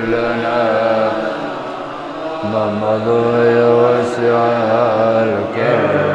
لنا ما مضى يا واسع الكرم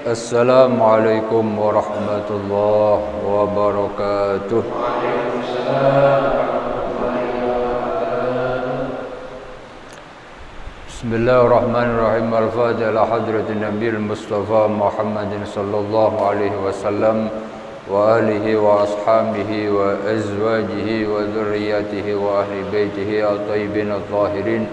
Assalamualaikum warahmatullahi wabarakatuh. Bismillahirrahmanirrahim. Al-Fatiha ala hadratin Nabil Mustafa Muhammadin sallallahu alaihi wasallam wa alihi wa ashabihi wa azwajihi wa dhurriyyatihi wa ahli baitihi at-tayyibin at-tahirin.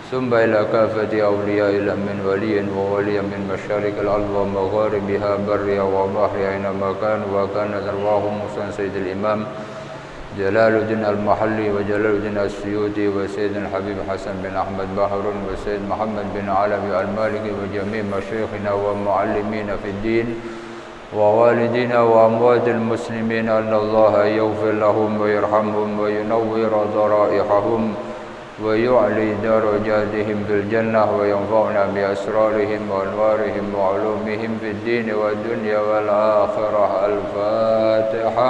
ثم إلى كافة أولياء الله من ولي وولي من مشارق الأرض ومغاربها برها وبحرها أينما كان وكانت أرواحهم حسن سيد الإمام جلال الدين المحلي وجلال الدين السيوطي وسيد الحبيب حسن بن أحمد بحر وسيد محمد بن علوي المالكي وجميع مشايخنا ومعلمين في الدين ووالدينا وأموات المسلمين أن الله يغفر لهم ويرحمهم وينور ضرائحهم ويعلي درجاتهم في الجنة وينفعنا بأسرارهم وأنوارهم وعلومهم في الدين والدنيا والآخرة. الفاتحة.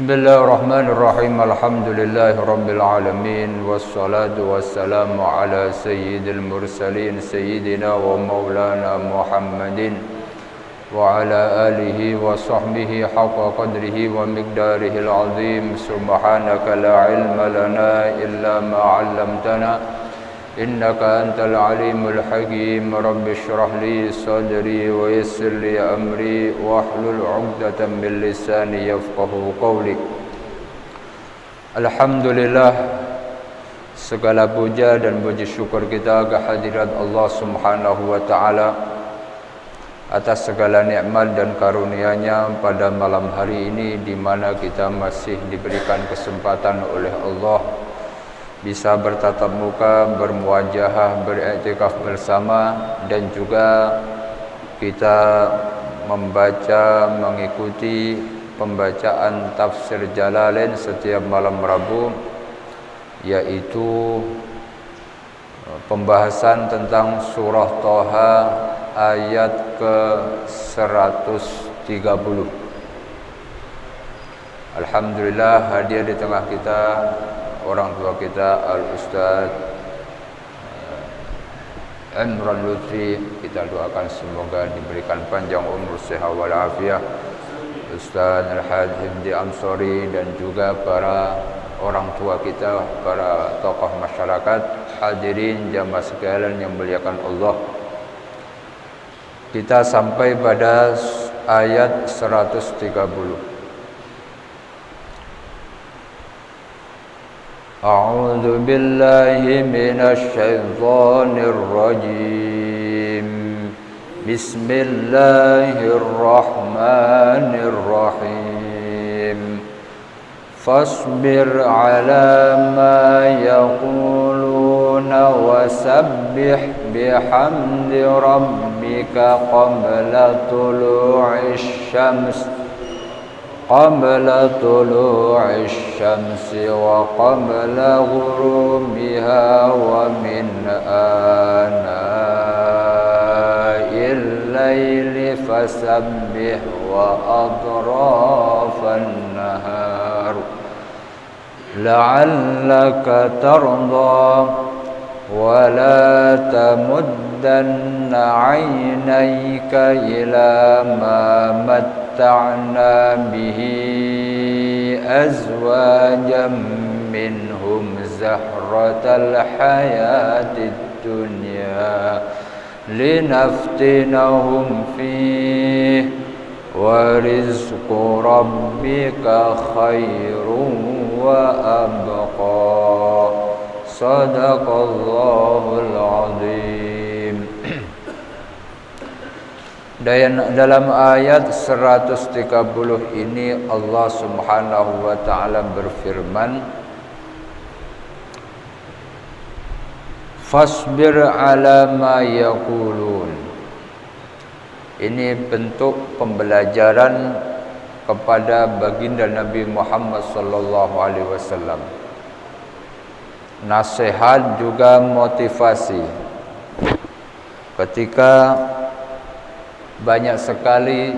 Bismillahirrahmanirrahim. Alhamdulillahi rabbil alamin wassalatu wassalamu ala sayyidil mursalin sayyidina wa maulana Muhammadin wa ala alihi wa sahbihi haqqa qadrihi wa miqdarihil azim. Subhanaka la ilma lana illa ma 'allamtana innaka antal alimul hakim. Rabbi shrah li sadri wa yassir li amri wahlul 'uqdatam min lisani yafqahu qawli. Alhamdulillah, segala puja dan puji syukur kita kehadirat Allah Subhanahu wa taala atas segala nikmat dan karunia-Nya pada malam hari ini, di mana kita masih diberikan kesempatan oleh Allah bisa bertatap muka, bermuajahah, beriktikaf bersama, dan juga kita membaca, mengikuti pembacaan tafsir Jalalain setiap malam Rabu, yaitu pembahasan tentang surah Thaha ayat ke-130. Alhamdulillah, hadir di tengah kita orang tua kita Al-Ustaz Imran Lutfi. Kita doakan semoga diberikan panjang umur, sehat walafiat. Ustaz Al-Haj Hifdi Amsori dan juga para orang tua kita, para tokoh masyarakat, hadirin jamaah sekalian yang muliakan Allah. Kita sampai pada ayat 130. A'udzu billahi minasy syaithanir rajim. Bismillahirrahmanirrahim. Fasbir 'ala ma yaquluna wasabbih bihamdi rabbika qabla tulu'is syamsi wa qabla ghurubiha wa min ana'il laili fasabbih wa atrafan nahar la'allaka tarda wa la tamuddanna 'ainayka ila ma matta'na bihi azwajan minhum zahratal hayatid dunya linaftinahum fihi wa rizqu rabbika khairun wa abqa. Sadaqallahul azim. Dan dalam ayat 130 ini Allah Subhanahu wa taala berfirman, Fasbir 'ala ma yaqulun. Ini bentuk pembelajaran kepada baginda Nabi Muhammad sallallahu alaihi wasallam. Nasihat juga motivasi. Ketika banyak sekali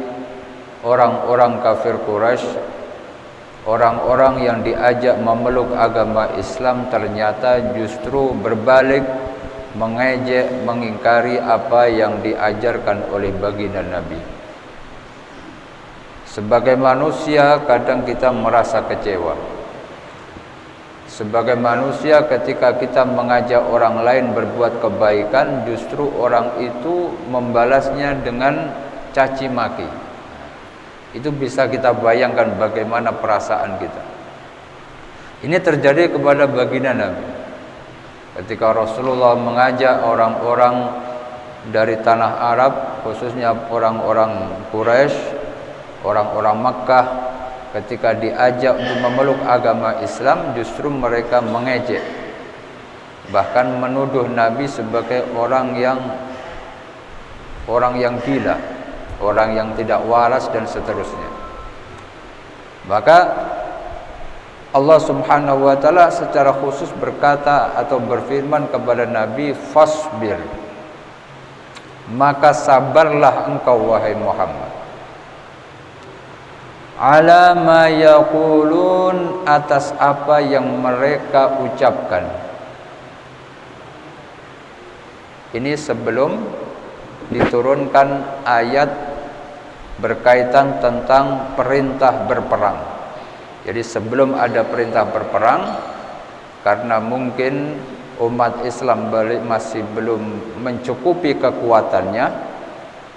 orang-orang kafir Quraisy, orang-orang yang diajak memeluk agama Islam ternyata justru berbalik mengejek, mengingkari apa yang diajarkan oleh baginda Nabi. Sebagai manusia kadang kita merasa kecewa. Sebagai manusia ketika kita mengajak orang lain berbuat kebaikan, justru orang itu membalasnya dengan caci maki. Itu bisa kita bayangkan bagaimana perasaan kita. Ini terjadi kepada baginda Nabi. Ketika Rasulullah mengajak orang-orang dari tanah Arab, khususnya orang-orang Quraisy, orang-orang Makkah, ketika diajak untuk memeluk agama Islam, justru mereka mengejek, bahkan menuduh Nabi sebagai orang yang gila, orang yang tidak waras dan seterusnya. Maka Allah Subhanahu wa taala secara khusus berkata atau berfirman kepada Nabi, fasbir, maka sabarlah engkau wahai Muhammad, ala ma yaqulun, atas apa yang mereka ucapkan. Ini sebelum diturunkan ayat berkaitan tentang perintah berperang. Jadi sebelum ada perintah berperang, karena mungkin umat Islam masih belum mencukupi kekuatannya,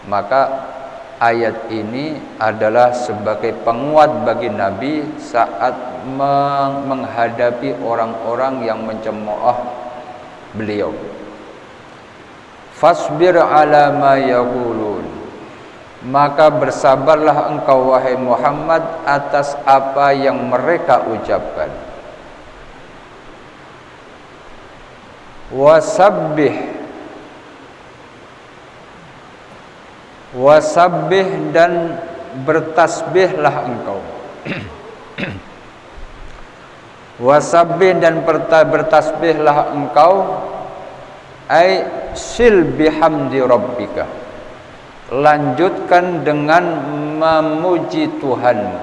maka ayat ini adalah sebagai penguat bagi Nabi saat menghadapi orang-orang yang mencemooh beliau. Fasbir 'ala ma yaqulun, maka bersabarlah engkau wahai Muhammad atas apa yang mereka ucapkan. Wasabbih dan bertasbihlah engkau. Wasabbih dan bertasbihlah engkau, ai sil bihamdi rabbika, lanjutkan dengan memuji Tuhanmu.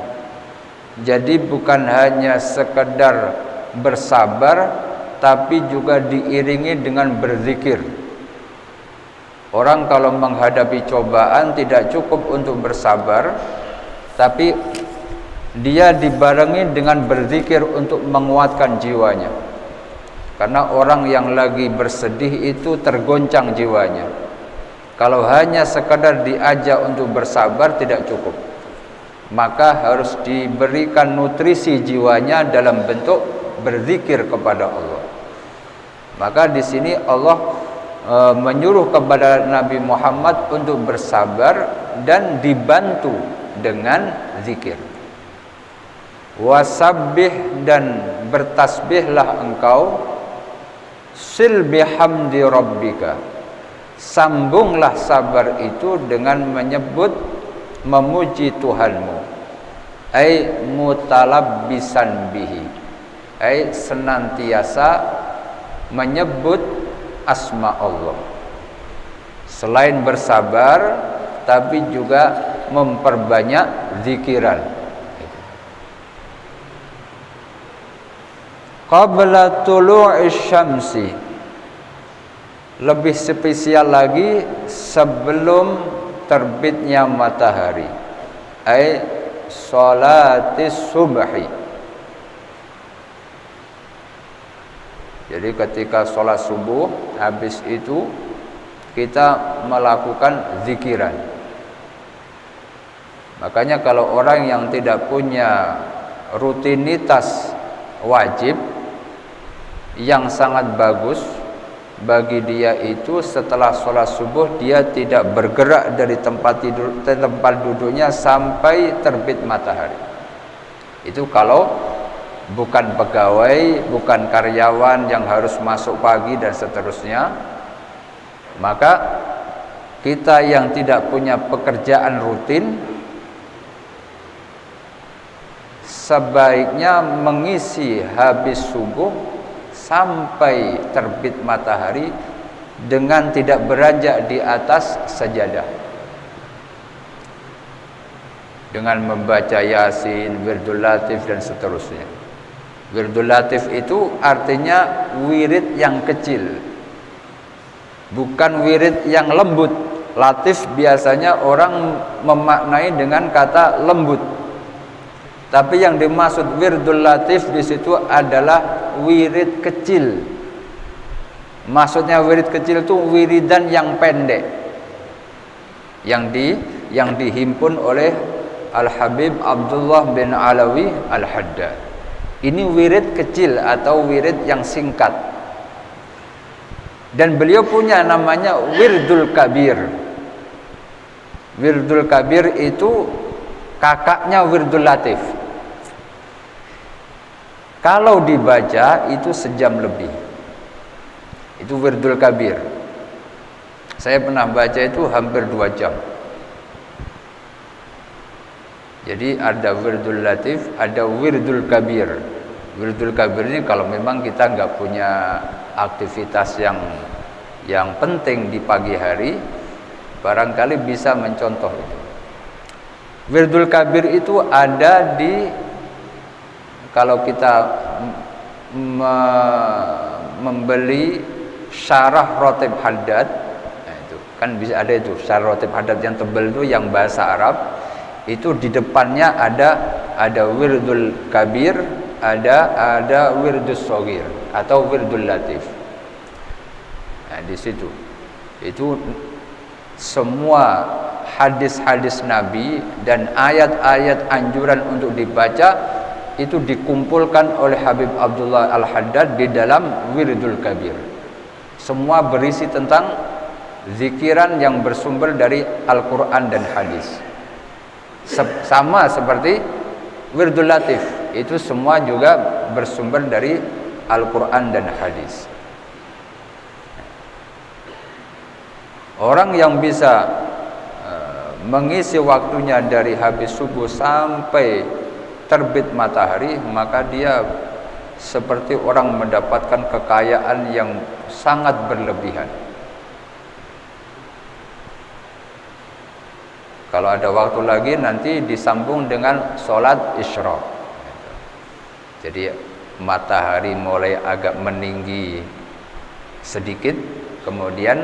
Jadi bukan hanya sekedar bersabar, tapi juga diiringi dengan berzikir. Orang kalau menghadapi cobaan tidak cukup untuk bersabar, tapi dia dibarengi dengan berzikir untuk menguatkan jiwanya. Karena orang yang lagi bersedih itu tergoncang jiwanya. Kalau hanya sekadar diajak untuk bersabar tidak cukup, maka harus diberikan nutrisi jiwanya dalam bentuk berzikir kepada Allah. Maka di sini Allah menyuruh kepada Nabi Muhammad untuk bersabar dan dibantu dengan zikir. Wasabbih, dan bertasbihlah engkau, sil bihamdi rabbika, sambunglah sabar itu dengan menyebut memuji Tuhanmu, ai mutalabbisan bihi, ai senantiasa menyebut asma Allah. Selain bersabar, tapi juga memperbanyak zikiran. Qabla tulu'is syamsi, lebih spesial lagi sebelum terbitnya matahari, ai sholatis subhi. Jadi ketika sholat subuh, habis itu kita melakukan zikiran. Makanya kalau orang yang tidak punya rutinitas wajib yang sangat bagus bagi dia, itu setelah sholat subuh dia tidak bergerak dari tempat duduknya sampai terbit matahari. Itu kalau bukan pegawai, bukan karyawan yang harus masuk pagi dan seterusnya. Maka kita yang tidak punya pekerjaan rutin sebaiknya mengisi habis subuh sampai terbit matahari dengan tidak beranjak di atas sajadah, dengan membaca Yasin, Wirdul Latif dan seterusnya. Wirdul Latif itu artinya wirid yang kecil, bukan wirid yang lembut. Latif biasanya orang memaknai dengan kata lembut, tapi yang dimaksud Wirdul Latif di situ adalah wirid kecil. Maksudnya wirid kecil itu wiridan yang pendek, yang dihimpun oleh Al-Habib Abdullah bin Alawi Al-Haddad. Ini wirid kecil atau wirid yang singkat. Dan beliau punya namanya Wirdul Kabir. Wirdul Kabir itu kakaknya Wirdul Latif. Kalau dibaca itu sejam lebih. Itu Wirdul Kabir. Saya pernah baca itu hampir 2 jam. Jadi ada Wirdul Latif, ada Wirdul Kabir. Wirdul Kabir ini kalau memang kita nggak punya aktivitas yang penting di pagi hari, barangkali bisa mencontoh itu. Wirdul Kabir itu ada di, kalau kita membeli syarah Rotib Haddad, nah itu kan bisa ada itu syarah Rotib Haddad yang tebal itu, yang bahasa Arab. Itu di depannya ada Wirdul Kabir, ada Wirdus Shogir atau Wirdul Latif. Nah, di situ itu semua hadis-hadis Nabi dan ayat-ayat anjuran untuk dibaca itu dikumpulkan oleh Habib Abdullah Al-Haddad di dalam Wirdul Kabir. Semua berisi tentang zikiran yang bersumber dari Al-Quran dan hadis. Sama seperti Wirdul Latif, itu semua juga bersumber dari Al-Quran dan hadis. Orang yang bisa mengisi waktunya dari habis subuh sampai terbit matahari, maka dia seperti orang mendapatkan kekayaan yang sangat berlebihan. Kalau ada waktu lagi nanti disambung dengan sholat isyraq. Jadi matahari mulai agak meninggi sedikit, kemudian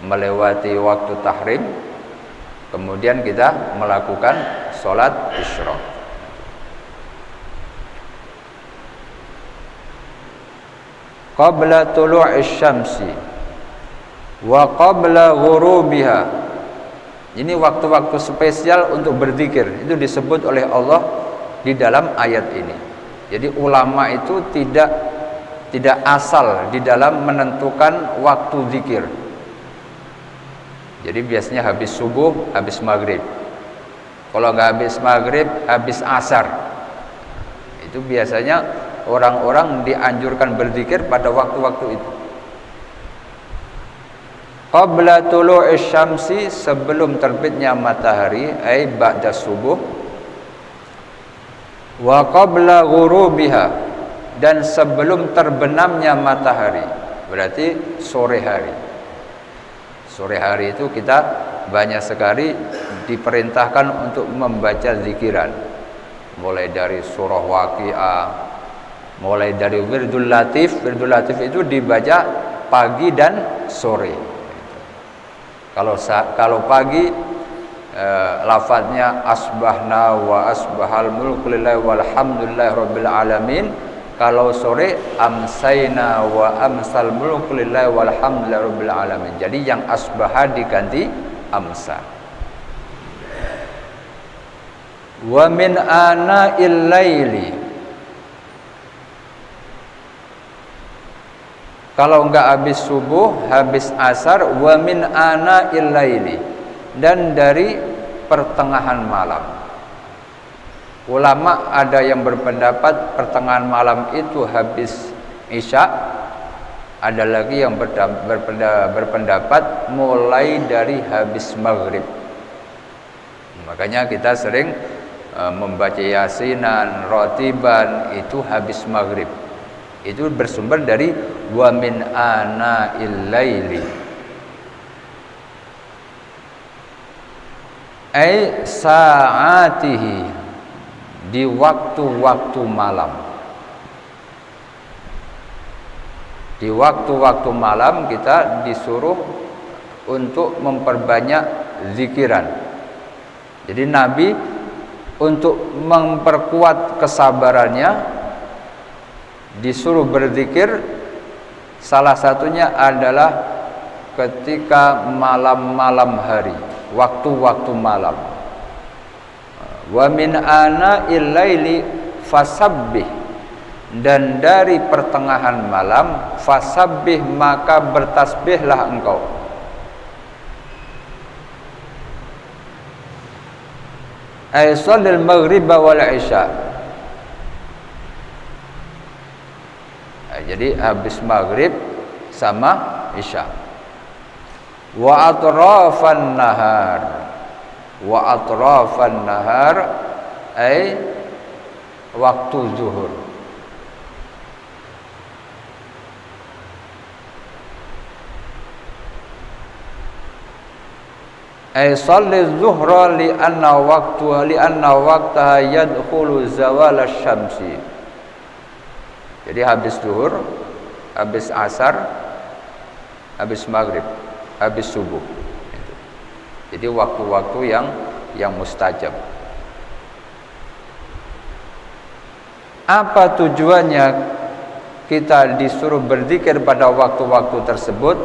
melewati waktu tahrim, kemudian kita melakukan sholat isyraq. Qabla tulu'is syamsi, wa qabla ghurubiha. Ini waktu-waktu spesial untuk berzikir, itu disebut oleh Allah di dalam ayat ini. Jadi ulama itu tidak asal di dalam menentukan waktu zikir. Jadi biasanya habis subuh, habis maghrib. Kalau nggak habis maghrib, habis asar. Itu biasanya orang-orang dianjurkan berzikir pada waktu-waktu itu. Qabla tulu'is syamsi, sebelum terbitnya matahari, ai ba'da subuh. Wa qabla ghurubiha, dan sebelum terbenamnya matahari, berarti sore hari. Sore hari itu kita banyak sekali diperintahkan untuk membaca zikiran, mulai dari surah Waqiah, mulai dari wirdul latif. Wirdul latif itu dibaca pagi dan sore. Kalau pagi lafadznya asbahna wa asbahal mulku lillahi walhamdulillahi rabbil alamin. Kalau sore amsayna wa amsal mulku lillahi walhamdulillahi rabbil alamin. Jadi yang asbaha diganti amsa. Wa min ana'il laili, kalau enggak habis subuh, habis asar. Wa min ana'il laili, dan dari pertengahan malam. Ulama ada yang berpendapat pertengahan malam itu habis isya, ada lagi yang berpendapat mulai dari habis maghrib. Makanya kita sering membaca yasinan, rotiban itu habis maghrib. Itu bersumber dari wa min ana'il laili, ai sa'atihi, di waktu-waktu malam. Di waktu-waktu malam kita disuruh untuk memperbanyak zikiran. Jadi Nabi untuk memperkuat kesabarannya disuruh berzikir, salah satunya adalah ketika malam-malam hari, waktu-waktu malam. Wa min ana'il laili fasabbih, dan dari pertengahan malam fasabbih, maka bertasbihlah engkau. Ay shallil maghriba wal isya. Jadi habis maghrib sama isya. Wa atrafan nahar, wa atrafan nahar ay waktu zuhur. Ay shalli zuhra li anna waqtaha yadkhulu zawal asy-syamsi. Jadi habis zuhur, habis asar, habis maghrib, habis subuh. Jadi waktu-waktu yang mustajab. Apa tujuannya kita disuruh berzikir pada waktu-waktu tersebut?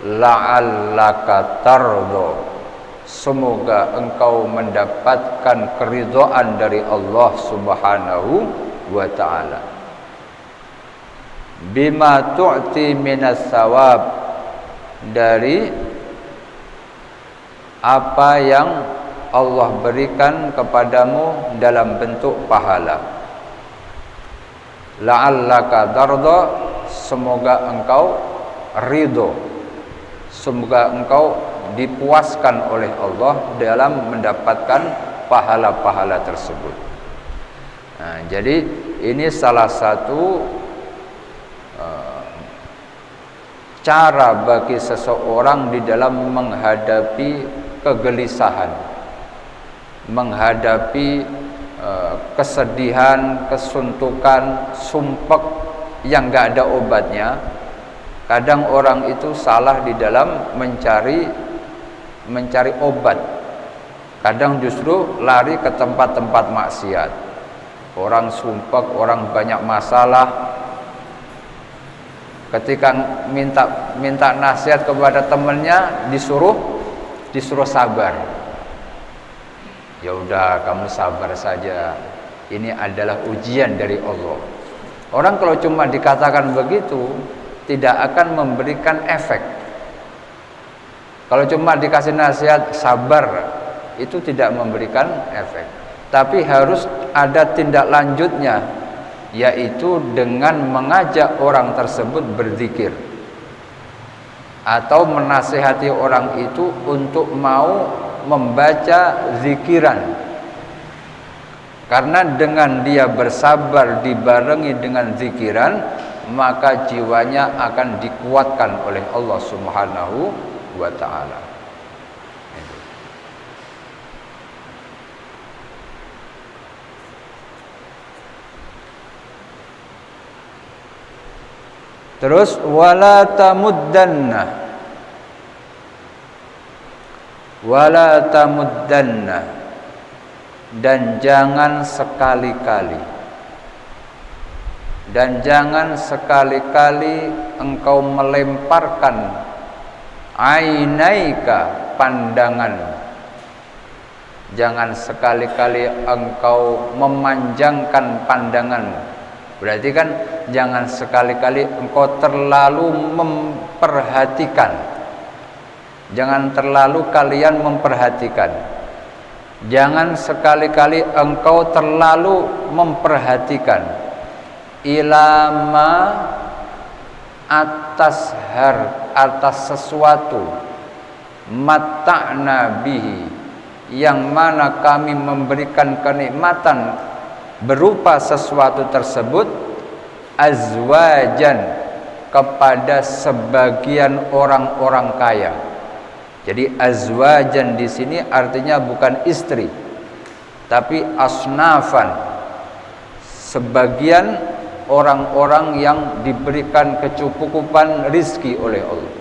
La'allaka tardha, semoga engkau mendapatkan keridhaan dari Allah Subhanahu wa ta'ala. Bima tu'ti minas sawab, dari apa yang Allah berikan kepadamu dalam bentuk pahala. La'allaka tardha, semoga engkau ridho, semoga engkau dipuaskan oleh Allah dalam mendapatkan pahala-pahala tersebut. Nah, jadi ini salah satu cara bagi seseorang di dalam menghadapi kegelisahan, menghadapi kesedihan, kesuntukan, sumpek yang gak ada obatnya. Kadang orang itu salah di dalam mencari obat. Kadang justru lari ke tempat-tempat maksiat. Orang sumpek, orang banyak masalah, ketika minta minta nasihat kepada temannya, disuruh sabar. Ya udah, kamu sabar saja. Ini adalah ujian dari Allah. Orang kalau cuma dikatakan begitu tidak akan memberikan efek. Kalau cuma dikasih nasihat sabar, itu tidak memberikan efek. Tapi harus ada tindak lanjutnya, yaitu dengan mengajak orang tersebut berzikir atau menasihati orang itu untuk mau membaca zikiran. Karena dengan dia bersabar dibarengi dengan zikiran, maka jiwanya akan dikuatkan oleh Allah Subhanahu wa ta'ala. Terus wala tamuddanna, dan jangan sekali-kali engkau melemparkan ainaika, pandangan. Jangan sekali-kali engkau memanjangkan pandanganmu. Berarti kan jangan sekali-kali engkau terlalu memperhatikan. Jangan terlalu kalian memperhatikan. Jangan sekali-kali engkau terlalu memperhatikan. Ilama, atas sesuatu, matta'na bihi, yang mana kami memberikan kenikmatan berupa sesuatu tersebut, azwajan, kepada sebagian orang-orang kaya. Jadi azwajan di sini artinya bukan istri, tapi asnafan, sebagian orang-orang yang diberikan kecukupan rizki oleh Allah.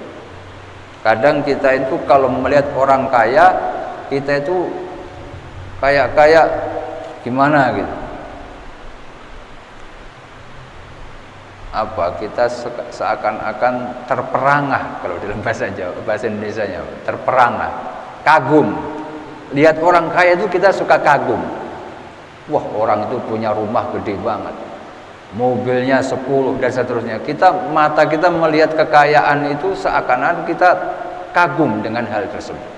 Kadang kita itu kalau melihat orang kaya, kita itu kayak gimana gitu. Kita seakan-akan terperangah, kalau dalam bahasa Indonesianya terperangah, kagum. Lihat orang kaya itu kita suka kagum. Wah, orang itu punya rumah gede banget, mobilnya 10 dan seterusnya. Mata kita melihat kekayaan itu seakan-akan kita kagum dengan hal tersebut.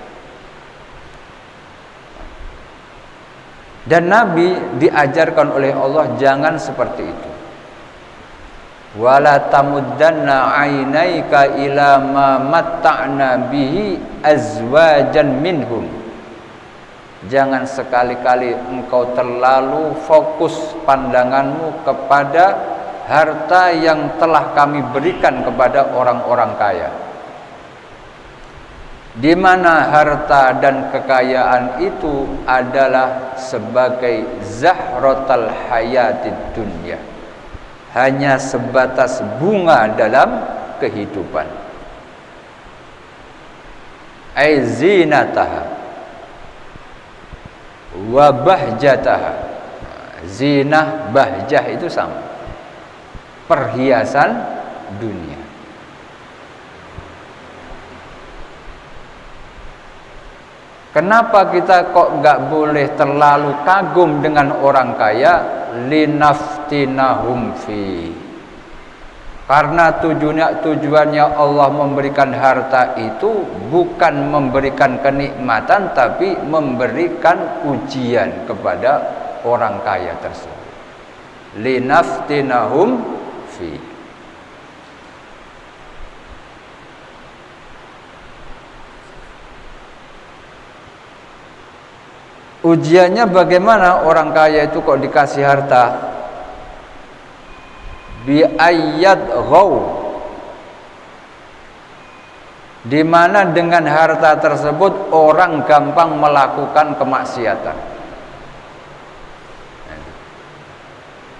Dan Nabi diajarkan oleh Allah jangan seperti itu. Wala tamuddanna ainaika ila ma matta'na bihi azwajan minhum. Jangan sekali-kali engkau terlalu fokus pandanganmu kepada harta yang telah kami berikan kepada orang-orang kaya. Di mana harta dan kekayaan itu adalah sebagai zahratal hayatid dunya, hanya sebatas bunga dalam kehidupan. Ai zinataha wa bahjataha. Zinah, bahjah itu sama, perhiasan dunia. Kenapa kita kok nggak boleh terlalu kagum dengan orang kaya? Linaftinahum fi. Karena tujuannya Allah memberikan harta itu bukan memberikan kenikmatan, tapi memberikan ujian kepada orang kaya tersebut. Linaftinahum fi. Ujiannya bagaimana orang kaya itu kok dikasih harta? Bi ayat ghaw, di mana dengan harta tersebut orang gampang melakukan kemaksiatan.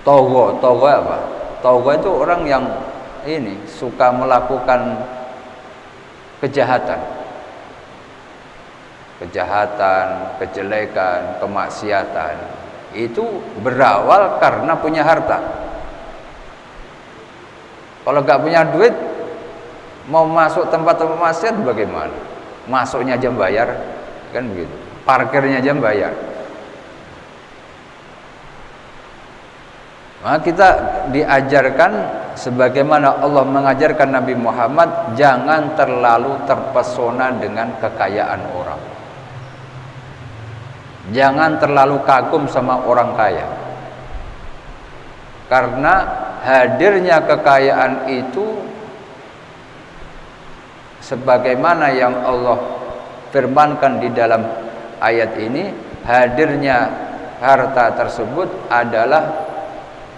Togo apa? Togo itu orang yang suka melakukan kejahatan, kejelekan, kemaksiatan. Itu berawal karena punya harta. Kalau nggak punya duit, Mau masuk tempat-tempat maksiat bagaimana? Masuknya aja bayar, kan begitu. Parkirnya aja bayar. Maka kita diajarkan sebagaimana Allah mengajarkan Nabi Muhammad, jangan terlalu terpesona dengan kekayaan orang. Jangan terlalu kagum sama orang kaya. Karena hadirnya kekayaan itu sebagaimana yang Allah firmankan di dalam ayat ini, hadirnya harta tersebut adalah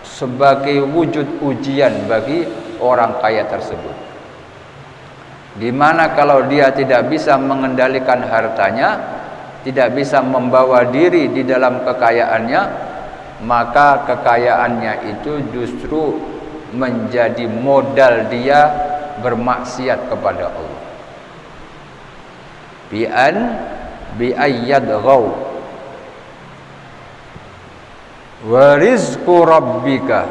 sebagai wujud ujian bagi orang kaya tersebut. Dimana kalau dia tidak bisa mengendalikan hartanya, tidak bisa membawa diri di dalam kekayaannya, maka kekayaannya itu justru menjadi modal dia bermaksiat kepada Allah. Bi'ayyad ghaw wa rizqu rabbika,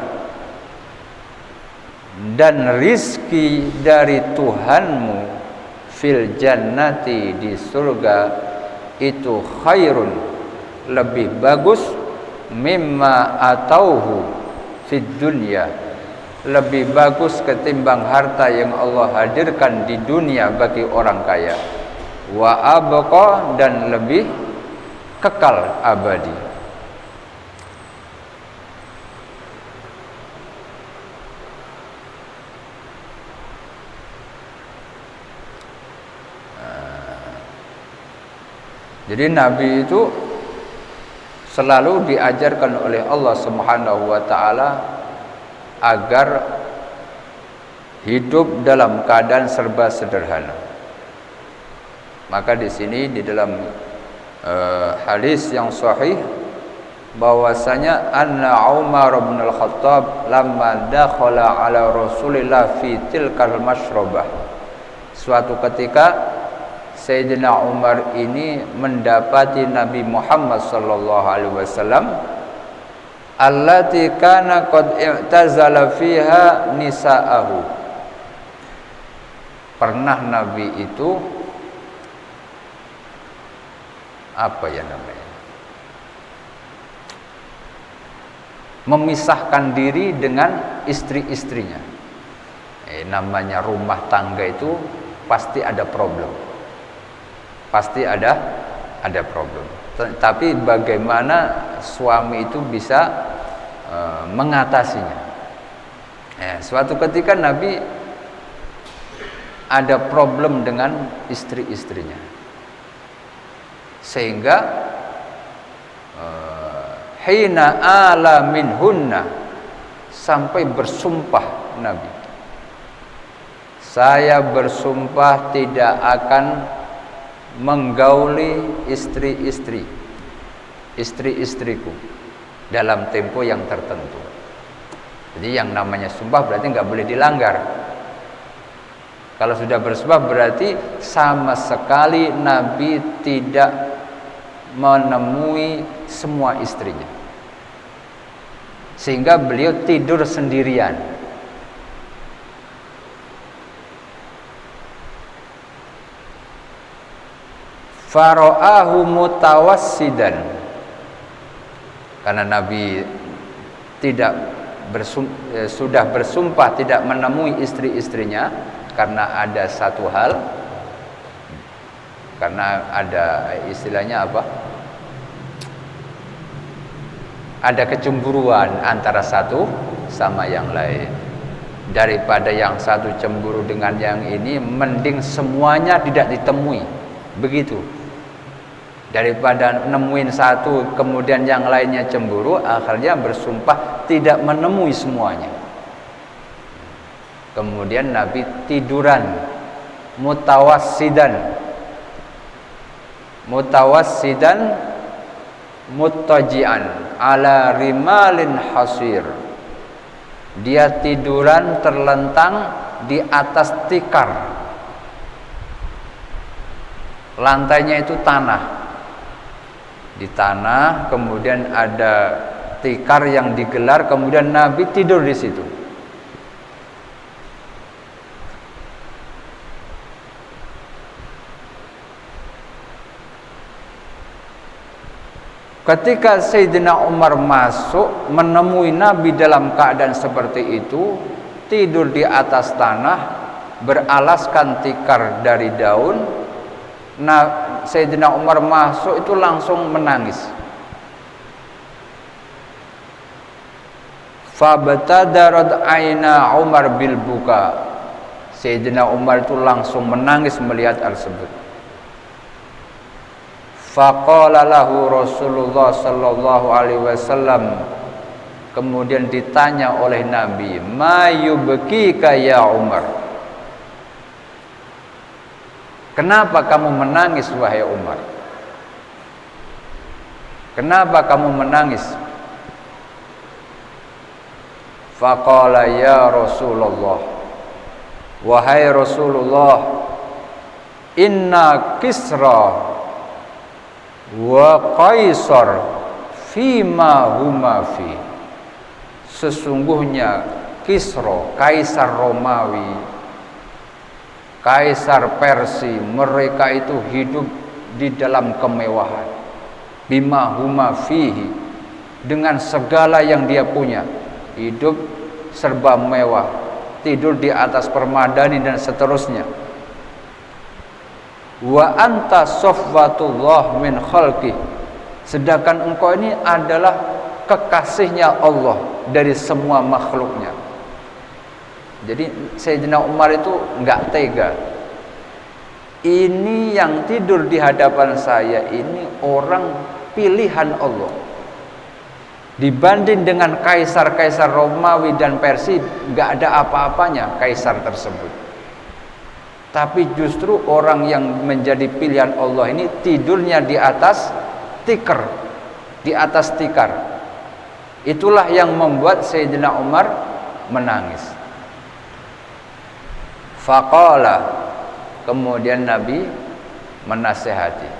dan rizki dari Tuhanmu fil jannati, di surga itu khairun, lebih bagus, mimma atauhu fid dunya, lebih bagus ketimbang harta yang Allah hadirkan di dunia bagi orang kaya, wa abqa, dan lebih kekal abadi. Jadi Nabi itu selalu diajarkan oleh Allah Subhanahu wa taala agar hidup dalam keadaan serba sederhana. Maka di sini di dalam hadis yang sahih bahwasanya anna Umar bin Al-Khattab lamma dakhala ala Rasulillah fi tilkal mashrabah, suatu ketika Sayyidina Umar ini mendapati Nabi Muhammad sallallahu alaihi wasallam allati kana qad i'tazala fiha nisa'ahu. Pernah Nabi itu apa ya namanya? Memisahkan diri dengan istri-istrinya. Namanya rumah tangga itu pasti ada problem. Pasti ada problem. Tapi bagaimana suami itu bisa mengatasinya? Suatu ketika Nabi ada problem dengan istri-istrinya, sehingga hina ala minhunna, sampai bersumpah Nabi, saya bersumpah tidak akan menggauli istri-istriku dalam tempo yang tertentu. Jadi yang namanya sumpah berarti nggak boleh dilanggar. Kalau sudah bersumpah berarti sama sekali Nabi tidak menemui semua istrinya, sehingga beliau tidur sendirian. Fara'ahu mutawassidan, karena Nabi sudah bersumpah tidak menemui istri-istrinya karena ada satu hal, karena ada istilahnya apa? Ada kecemburuan antara satu sama yang lain. Daripada yang satu cemburu dengan yang ini, mending semuanya tidak ditemui. Begitu. Daripada nemuin satu kemudian yang lainnya cemburu, akhirnya bersumpah tidak menemui semuanya. Kemudian Nabi tiduran mutawassidan muttaji'an ala rimalin hasir, dia tiduran terlentang di atas tikar, lantainya itu tanah. Di tanah, kemudian ada tikar yang digelar, kemudian Nabi tidur di situ. Ketika Sayyidina Umar masuk menemui Nabi dalam keadaan seperti itu, tidur di atas tanah, beralaskan tikar dari daun. Nah, Sayyidina Umar masuk itu langsung menangis. Fabtadarat aina Umar bil buka. Sayyidina Umar itu langsung menangis melihat hal tersebut. Faqala lahu Rasulullah sallallahu alaihi wasallam, kemudian ditanya oleh Nabi, "Ma yubkika ya Umar?" Kenapa kamu menangis wahai Umar? Kenapa kamu menangis? Faqala ya Rasulullah, wahai Rasulullah, inna Kisra wa Kaisar fima huma fi. Sesungguhnya Kisra, kaisar Romawi, kaisar Persia, mereka itu hidup di dalam kemewahan. Bima huma fihi, dengan segala yang dia punya, hidup serba mewah, tidur di atas permadani dan seterusnya. Wa anta safwatullah min khalqi, sedangkan engkau ini adalah kekasihnya Allah dari semua makhluknya. Jadi Sayyidina Umar itu enggak tega. Ini yang tidur di hadapan saya ini orang pilihan Allah. Dibanding dengan kaisar-kaisar Romawi dan Persia, enggak ada apa-apanya kaisar tersebut. Tapi justru orang yang menjadi pilihan Allah ini tidurnya di atas tikar, di atas tikar. Itulah yang membuat Sayyidina Umar menangis. Faqala, kemudian Nabi menasihati,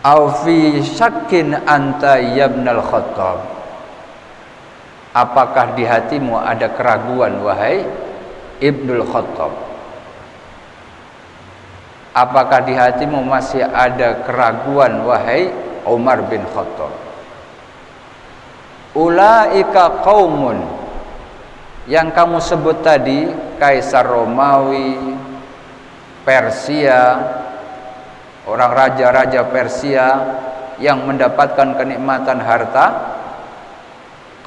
"Au fi syakkin anta ya ibnal Khattab?" Apakah di hatimu ada keraguan wahai Ibnul Khattab? Apakah di hatimu masih ada keraguan wahai Umar bin Khattab? Ulaika qaumun, yang kamu sebut tadi, kaisar Romawi, Persia, orang raja-raja Persia yang mendapatkan kenikmatan harta,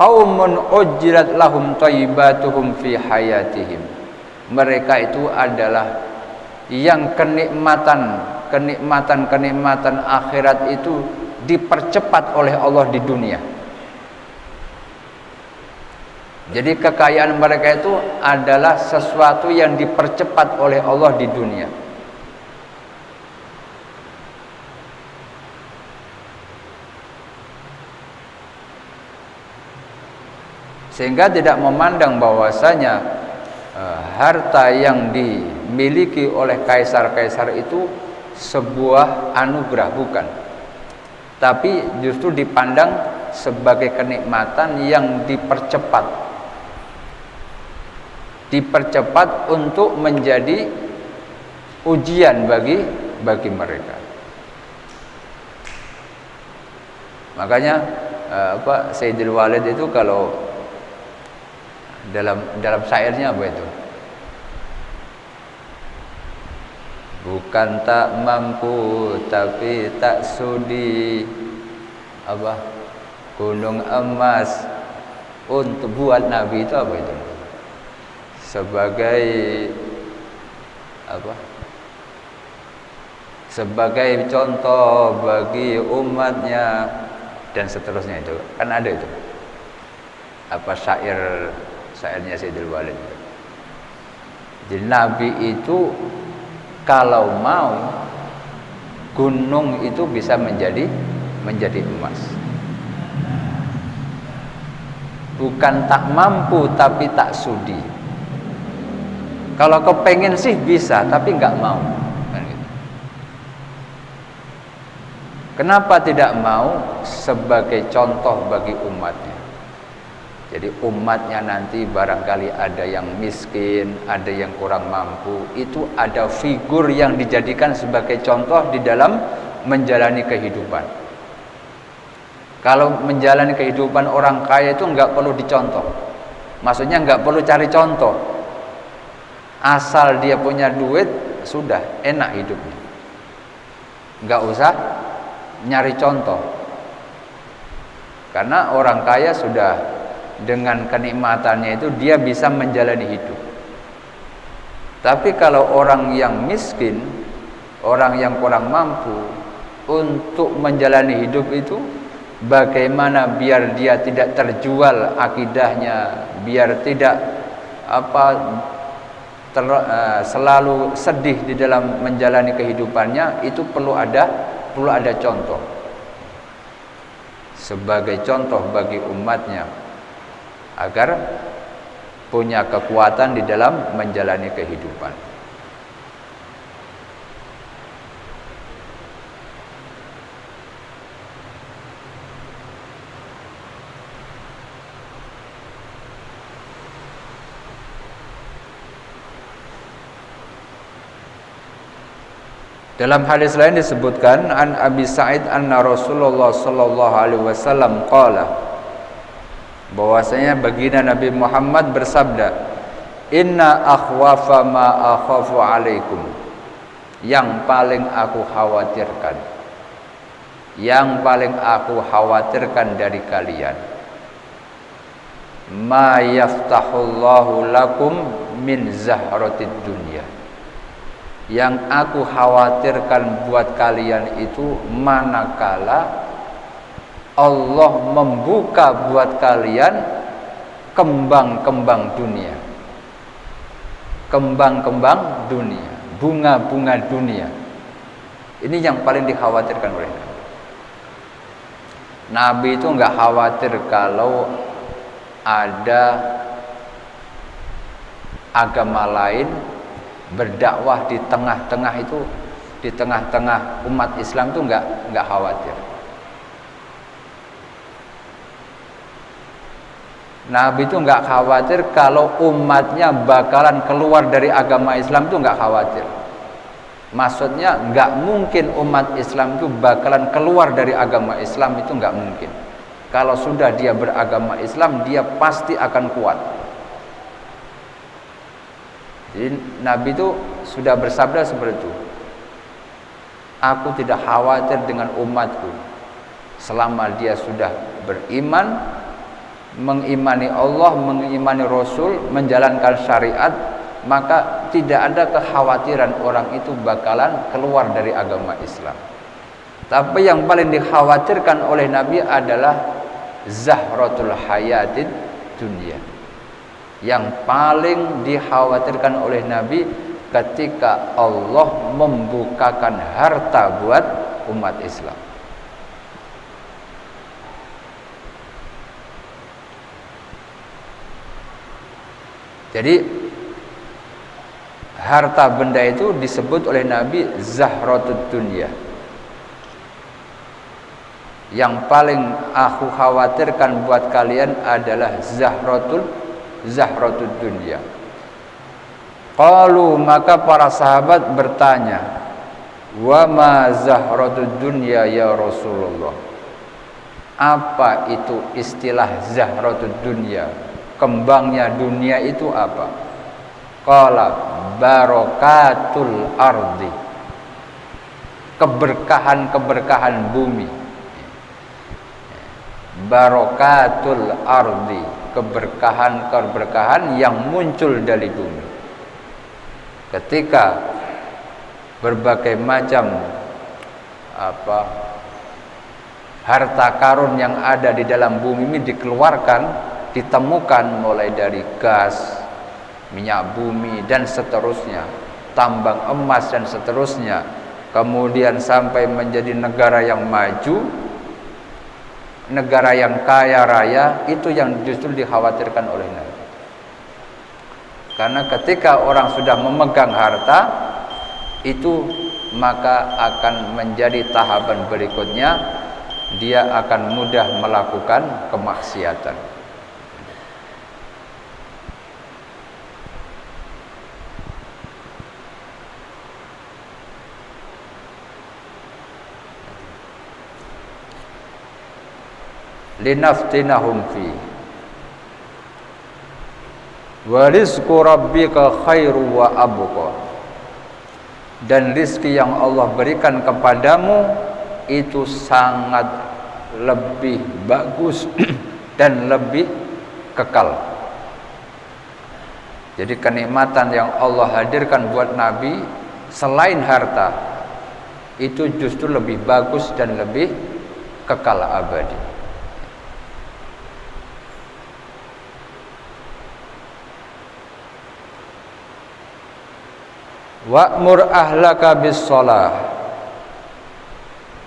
qaumun ujrat lahum thayyibatuhum fi hayatihim. Mereka itu adalah yang kenikmatan akhirat itu dipercepat oleh Allah di dunia. Jadi kekayaan mereka itu adalah sesuatu yang dipercepat oleh Allah di dunia. Sehingga tidak memandang bahwasanya harta yang dimiliki oleh kaisar-kaisar itu sebuah anugerah, bukan. Tapi justru dipandang sebagai kenikmatan yang dipercepat untuk menjadi ujian bagi mereka. Makanya Sayyidul Walid itu kalau dalam syairnya apa itu? Bukan tak mampu tapi tak sudi gunung emas untuk buat Nabi itu apa itu? Sebagai contoh bagi umatnya dan seterusnya, itu kan ada itu syairnya Sayyidul Walid. Jadi Nabi itu kalau mau, gunung itu bisa menjadi emas. Bukan tak mampu tapi tak sudi. Kalau kepengen sih bisa, tapi nggak mau. Kenapa tidak mau? Sebagai contoh bagi umatnya. Jadi umatnya nanti barangkali ada yang miskin, ada yang kurang mampu, itu ada figur yang dijadikan sebagai contoh di dalam menjalani kehidupan. Kalau menjalani kehidupan orang kaya itu nggak perlu dicontoh. Maksudnya nggak perlu cari contoh. Asal dia punya duit, sudah enak hidupnya. Nggak usah nyari contoh. Karena orang kaya sudah dengan kenikmatannya itu dia bisa menjalani hidup. Tapi kalau orang yang miskin, orang yang kurang mampu, untuk menjalani hidup itu bagaimana biar dia tidak terjual akidahnya, biar tidak selalu sedih di dalam menjalani kehidupannya, itu perlu ada contoh. Sebagai contoh bagi umatnya agar punya kekuatan di dalam menjalani kehidupan. Dalam hadis lain disebutkan an Abi Sa'id anna Rasulullah sallallahu alaihi wasallam qala, bahwasanya baginda Nabi Muhammad bersabda, inna akhwafa ma akhafu alaikum, yang paling aku khawatirkan, yang paling aku khawatirkan dari kalian, ma yaftahullahu lakum min zahratid dunya, yang aku khawatirkan buat kalian itu manakala Allah membuka buat kalian kembang-kembang dunia, kembang-kembang dunia, bunga-bunga dunia. Ini yang paling dikhawatirkan oleh Nabi. Nabi itu enggak khawatir kalau ada agama lain berdakwah di tengah-tengah itu, di tengah-tengah umat Islam itu enggak khawatir. Nabi itu enggak khawatir kalau umatnya bakalan keluar dari agama Islam, itu enggak khawatir. Maksudnya enggak mungkin umat Islam itu bakalan keluar dari agama Islam, itu enggak mungkin. Kalau sudah dia beragama Islam, dia pasti akan kuat. Jadi Nabi itu sudah bersabda seperti itu. Aku tidak khawatir dengan umatku selama dia sudah beriman, mengimani Allah, mengimani Rasul, menjalankan syariat, maka tidak ada kekhawatiran orang itu bakalan keluar dari agama Islam. Tapi yang paling dikhawatirkan oleh Nabi adalah zahratul hayatid dunia. Yang paling dikhawatirkan oleh Nabi ketika Allah membukakan harta buat umat Islam. Jadi harta benda itu disebut oleh Nabi zahratud dunya. Yang paling aku khawatirkan buat kalian adalah zahratud dunya. Qalu, maka para sahabat bertanya, wa ma zahratud dunya ya Rasulullah, apa itu istilah zahratud dunya, kembangnya dunia itu apa? Qala barakatul ardi, keberkahan bumi. Barakatul ardi, keberkahan yang muncul dari bumi. Ketika berbagai macam harta karun yang ada di dalam bumi ini dikeluarkan, ditemukan, mulai dari gas, minyak bumi dan seterusnya, tambang emas dan seterusnya, kemudian sampai menjadi negara yang maju, negara yang kaya raya, itu yang justru dikhawatirkan oleh Nabi. Karena ketika orang sudah memegang harta itu, maka akan menjadi tahapan berikutnya, dia akan mudah melakukan kemaksiatan. linaftinahum fi. Wa rizqu rabbika khairu wa abqa. Dan rizki yang Allah berikan kepadamu itu sangat lebih bagus dan lebih kekal. Jadi kenikmatan yang Allah hadirkan buat Nabi selain harta itu justru lebih bagus dan lebih kekal abadi. Wa'mur ahlaka bis-shalah.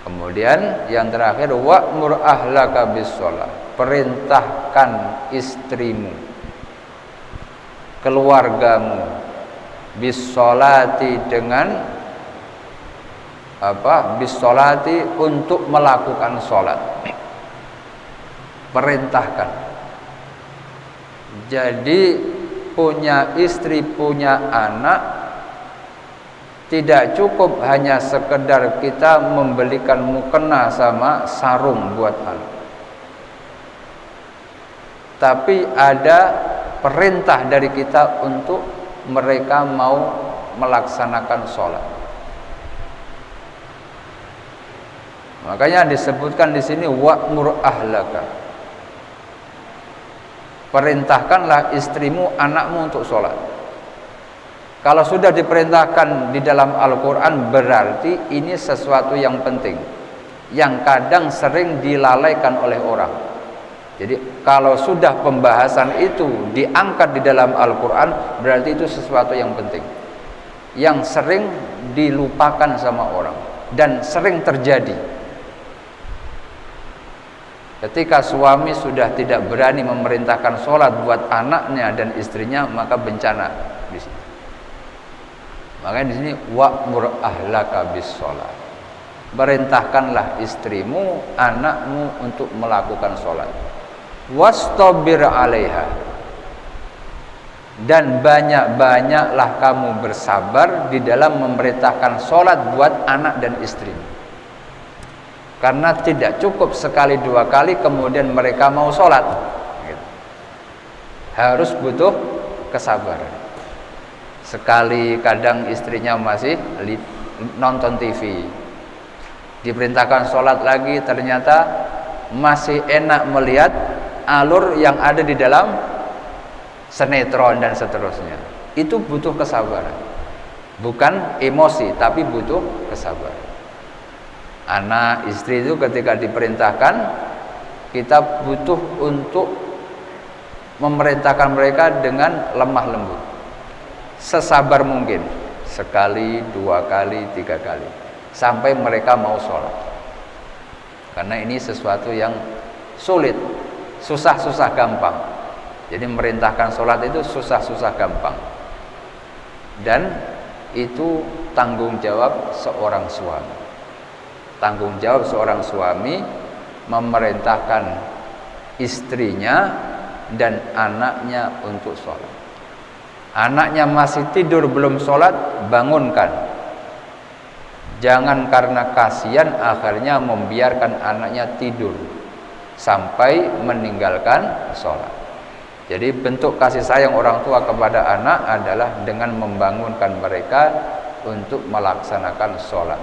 Kemudian yang terakhir wa'mur ahlaka bis-shalah. Perintahkan istrimu, keluargamu bis-sholati dengan bis-sholati untuk melakukan sholat. Perintahkan. Jadi punya istri, punya anak tidak cukup hanya sekedar kita membelikan mukena sama sarung buat anak. Tapi ada perintah dari kita untuk mereka mau melaksanakan sholat. Makanya disebutkan di sini wa'mur ahlaka. Perintahkanlah istrimu, anakmu untuk sholat. Kalau sudah diperintahkan di dalam Al-Quran berarti ini sesuatu yang penting, yang kadang sering dilalaikan oleh orang. Jadi kalau sudah pembahasan itu diangkat di dalam Al-Quran berarti itu sesuatu yang penting, yang sering dilupakan sama orang dan sering terjadi. Ketika suami sudah tidak berani memerintahkan sholat buat anaknya dan istrinya, maka bencana di sini. Makanya di sini wa'mur ahlaka bis-shalah. Perintahkanlah istrimu, anakmu untuk melakukan sholat. Wastabir 'alaiha. Dan banyak-banyaklah kamu bersabar di dalam memerintahkan sholat buat anak dan istrimu. Karena tidak cukup sekali dua kali kemudian mereka mau sholat. Harus butuh kesabaran. Sekali kadang istrinya masih nonton TV, diperintahkan sholat lagi ternyata masih enak melihat alur yang ada di dalam sinetron dan seterusnya. Itu butuh kesabaran, bukan emosi tapi butuh kesabaran. Anak istri itu ketika diperintahkan, kita butuh untuk memerintahkan mereka dengan lemah lembut, sesabar mungkin, sekali, dua kali, tiga kali, sampai mereka mau sholat. Karena ini sesuatu yang sulit, susah-susah gampang. Jadi merintahkan sholat itu susah-susah gampang. Dan itu tanggung jawab seorang suami. Tanggung jawab seorang suami memerintahkan istrinya dan anaknya untuk sholat. Anaknya masih tidur belum sholat, bangunkan. Jangan karena kasihan akhirnya membiarkan anaknya tidur sampai meninggalkan sholat. Jadi bentuk kasih sayang orang tua kepada anak adalah dengan membangunkan mereka untuk melaksanakan sholat,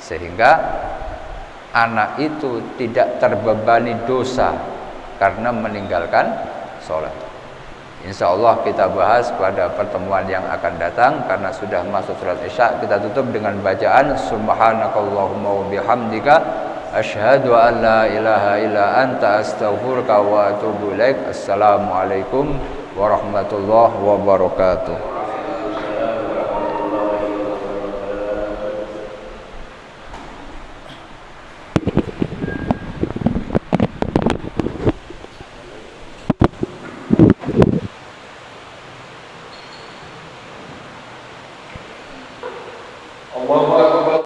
sehingga anak itu tidak terbebani dosa karena meninggalkan sholat. Insya Allah kita bahas pada pertemuan yang akan datang, karena sudah masuk surat Isya. Kita tutup dengan bacaan Subhanakallahumma wa bihamdika asyhadu an la ilaha illa anta astaghfiruka wa atubu ilaik. Assalamualaikum warahmatullahi wabarakatuh. Allahu